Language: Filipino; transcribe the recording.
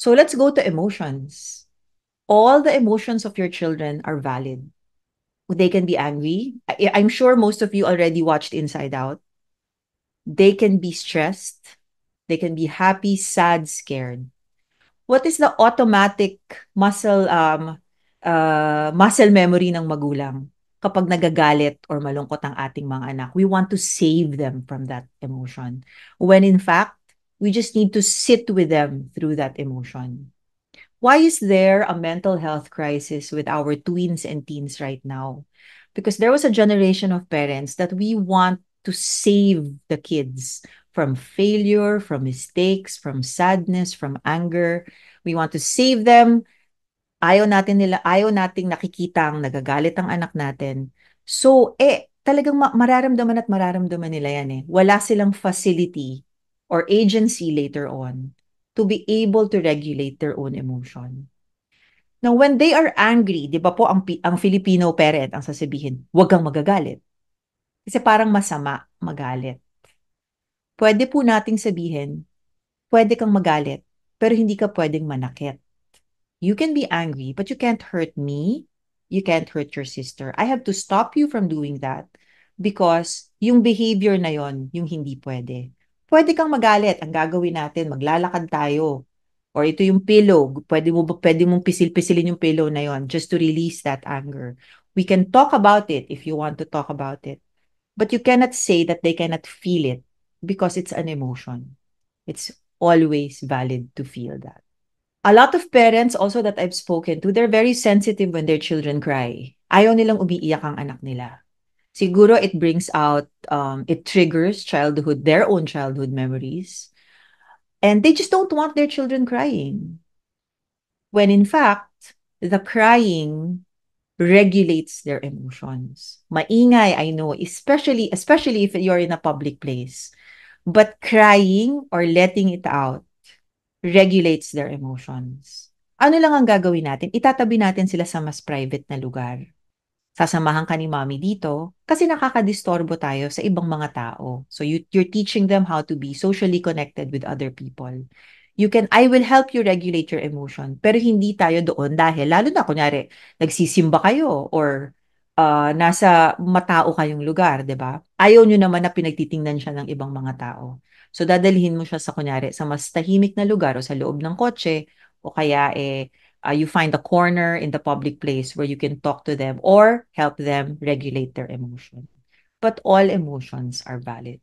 So let's go to emotions. All the emotions of your children are valid. They can be angry. I'm sure most of you already watched Inside Out. They can be stressed. They can be happy, sad, scared. What is the automatic muscle memory ng magulang kapag nagagalit or malungkot ang ating mga anak? We want to save them from that emotion. When in fact, we just need to sit with them through that emotion. Why is there a mental health crisis with our tweens and teens right now? Because there was a generation of parents that we want to save the kids from failure, from mistakes, from sadness, from anger. We want to save them. Ayaw nating nakikita ang nagagalit ang anak natin. So, talagang mararamdaman at mararamdaman nila yan eh. Wala silang facility or agency later on to be able to regulate their own emotion. Now, when they are angry, di ba po ang Filipino parent ang sasabihin, huwag kang magagalit. Kasi parang masama magalit. Pwede po nating sabihin, pwede kang magalit, pero hindi ka pwedeng manakit. You can be angry, but you can't hurt me. You can't hurt your sister. I have to stop you from doing that because yung behavior na yon, yung hindi pwede. Pwede kang magalit. Ang gagawin natin, maglalakad tayo. Or ito yung pillow. Pwede mong pisil-pisilin yung pillow na yon just to release that anger. We can talk about it if you want to talk about it. But you cannot say that they cannot feel it because it's an emotion. It's always valid to feel that. A lot of parents also that I've spoken to, they're very sensitive when their children cry. Ayaw nilang umiiyak ang anak nila. Siguro it brings out, it triggers their own childhood memories. And they just don't want their children crying. When in fact, the crying regulates their emotions. Maingay, I know, especially if you're in a public place. But crying or letting it out regulates their emotions. Ano lang ang gagawin natin? Itatabi natin sila sa mas private na lugar. Sasamahan ka ni mommy dito kasi nakakadistorbo tayo sa ibang mga tao. So you're teaching them how to be socially connected with other people. I will help you regulate your emotion. Pero hindi tayo doon dahil, lalo na kunyari, nagsisimba kayo or nasa matao kayong lugar, di ba? Ayaw nyo naman na pinagtitingnan siya ng ibang mga tao. So dadalhin mo siya sa kunyari, sa mas tahimik na lugar o sa loob ng kotse o kaya you find a corner in the public place where you can talk to them or help them regulate their emotion. But all emotions are valid.